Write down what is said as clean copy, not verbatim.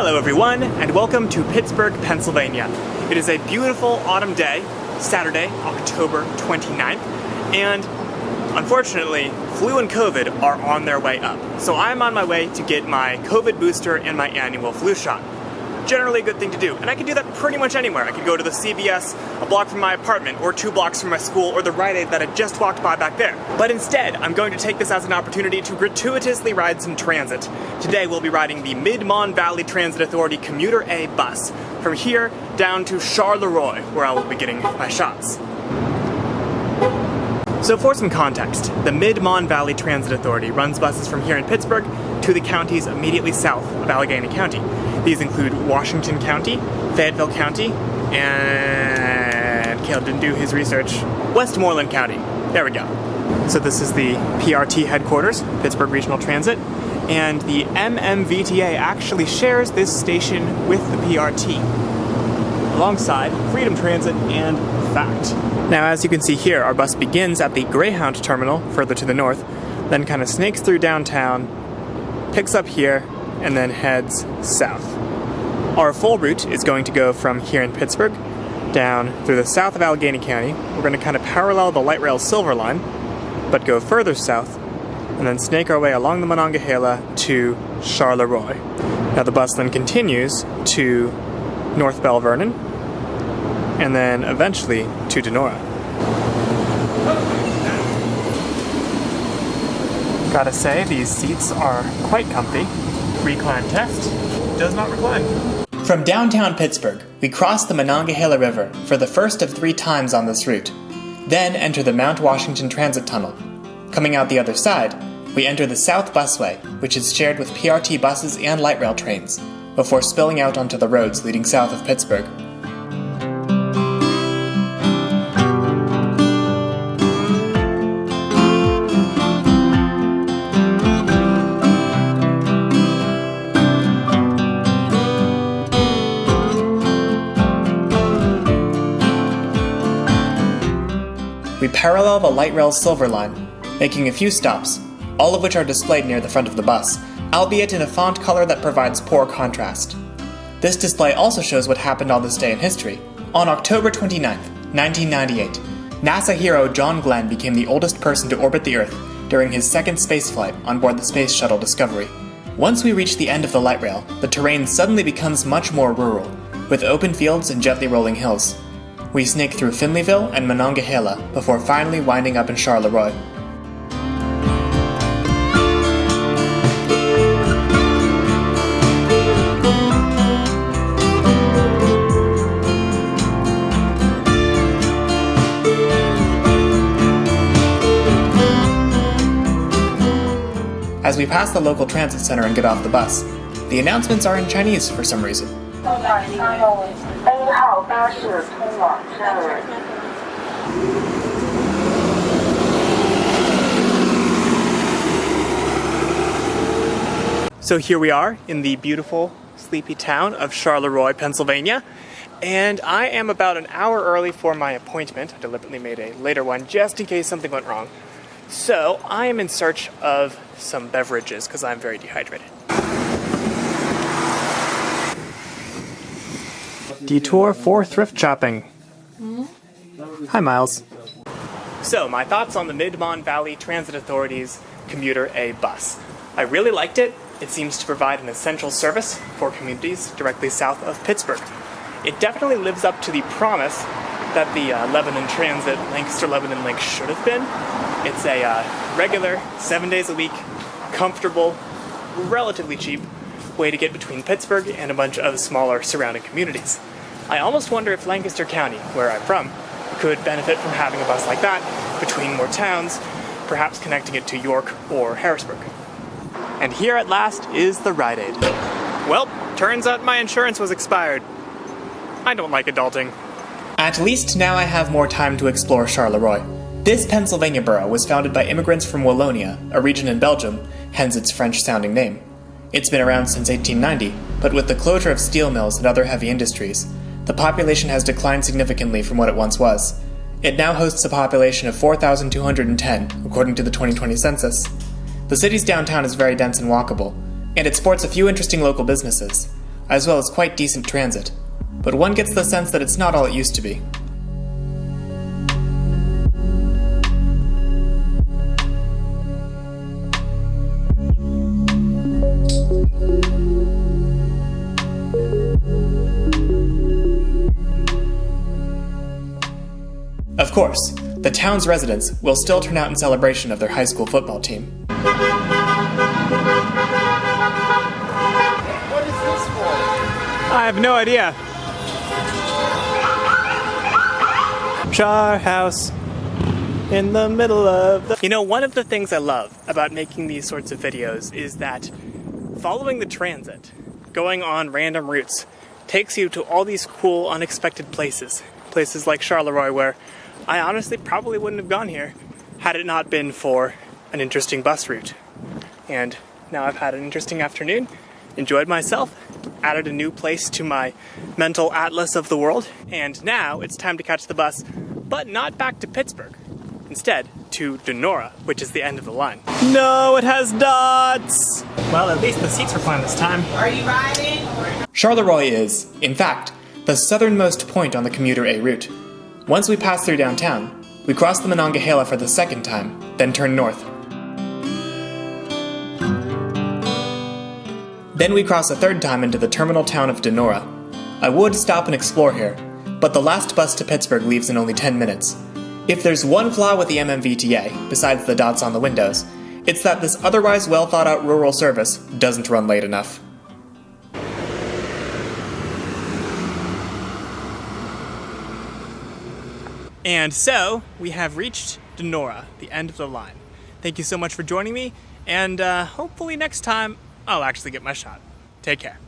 Hello everyone, and welcome to Pittsburgh, Pennsylvania. It is a beautiful autumn day, Saturday, October 29th, and unfortunately, flu and COVID are on their way up. So I'm on my way to get my COVID booster and my annual flu shot. Generally a good thing to do, and I can do that pretty much anywhere. I could go to the CVS a block from my apartment, or 2 blocks from my school, or the Rite Aid that I just walked by back there. But instead, I'm going to take this as an opportunity to gratuitously ride some transit. Today we'll be riding the Mid-Mon Valley Transit Authority Commuter A bus from here down to Charleroi, where I will be getting my shots. So for some context, the Mid-Mon Valley Transit Authority runs buses from here in Pittsburgh to the counties immediately south of Allegheny County. These include Washington County, Fayetteville County, and Caleb didn't do his research, Westmoreland County. There we go. So this is the PRT headquarters, Pittsburgh Regional Transit, and the MMVTA actually shares this station with the PRT, alongside Freedom Transit and FACT. Now as you can see here, our bus begins at the Greyhound terminal further to the north, then kind of snakes through downtown, picks up here, and then heads south. Our full route is going to go from here in Pittsburgh down through the south of Allegheny County. We're going to kind of parallel the light rail Silver Line, but go further south, and then snake our way along the Monongahela to Charleroi. Now the bus then continues to North Bell Vernon, and then eventually to Denora. Gotta say, these seats are quite comfy. Recline test does not recline. From downtown Pittsburgh, we cross the Monongahela River for the first of 3 times on this route, then enter the Mount Washington Transit Tunnel. Coming out the other side, we enter the South Busway, which is shared with PRT buses and light rail trains, before spilling out onto the roads leading south of Pittsburgh. We parallel the light rail Silver Line, making a few stops, all of which are displayed near the front of the bus, albeit in a font color that provides poor contrast. This display also shows what happened on this day in history. On October 29, 1998, NASA hero John Glenn became the oldest person to orbit the Earth during his second spaceflight on board the Space Shuttle Discovery. Once we reach the end of the light rail, the terrain suddenly becomes much more rural, with open fields and gently rolling hills. We snake through Finleyville and Monongahela before finally winding up in Charleroi. As we pass the local transit center and get off the bus, the announcements are in Chinese for some reason. So here we are in the beautiful, sleepy town of Charleroi, Pennsylvania, and I am about an hour early for my appointment. I deliberately made a later one just in case something went wrong. So I am in search of some beverages because I'm very dehydrated. Detour for thrift shopping. Hi, Miles. So, my thoughts on the Mid-Mon Valley Transit Authority's Commuter A bus. I really liked it. It seems to provide an essential service for communities directly south of Pittsburgh. It definitely lives up to the promise that the Lebanon Transit Lancaster-Lebanon link should have been. It's a regular, 7 days a week, comfortable, relatively cheap way to get between Pittsburgh and a bunch of smaller surrounding communities. I almost wonder if Lancaster County, where I'm from, could benefit from having a bus like that between more towns, perhaps connecting it to York or Harrisburg. And here at last is the Rite Aid. Well, turns out my insurance was expired. I don't like adulting. At least now I have more time to explore Charleroi. This Pennsylvania borough was founded by immigrants from Wallonia, a region in Belgium, hence its French-sounding name. It's been around since 1890, but with the closure of steel mills and other heavy industries, the population has declined significantly from what it once was. It now hosts a population of 4,210, according to the 2020 census. The city's downtown is very dense and walkable, and it sports a few interesting local businesses. as well as quite decent transit, but one gets the sense that it's not all it used to be. Of course, the town's residents will still turn out in celebration of their high school football team. What is this for? I have no idea. Char house in the middle of the... You know, one of the things I love about making these sorts of videos is that following the transit, going on random routes, takes you to all these cool, unexpected places. Places like Charleroi, where I honestly probably wouldn't have gone here had it not been for an interesting bus route. And now I've had an interesting afternoon, enjoyed myself, added a new place to my mental atlas of the world, and now it's time to catch the bus, but not back to Pittsburgh. Instead, to Donora, which is the end of the line. No, it has dots! Well, at least the seats were fine this time. Are you riding? Charleroi is, in fact, the southernmost point on the Commuter A route. Once we pass through downtown, we cross the Monongahela for the second time, then turn north. Then we cross a third time into the terminal town of Donora. I would stop and explore here, but the last bus to Pittsburgh leaves in only 10 minutes. If there's one flaw with the MMVTA, besides the dots on the windows, it's that this otherwise well-thought-out rural service doesn't run late enough. And so, we have reached Donora, the end of the line. Thank you so much for joining me, and hopefully next time I'll actually get my shot. Take care.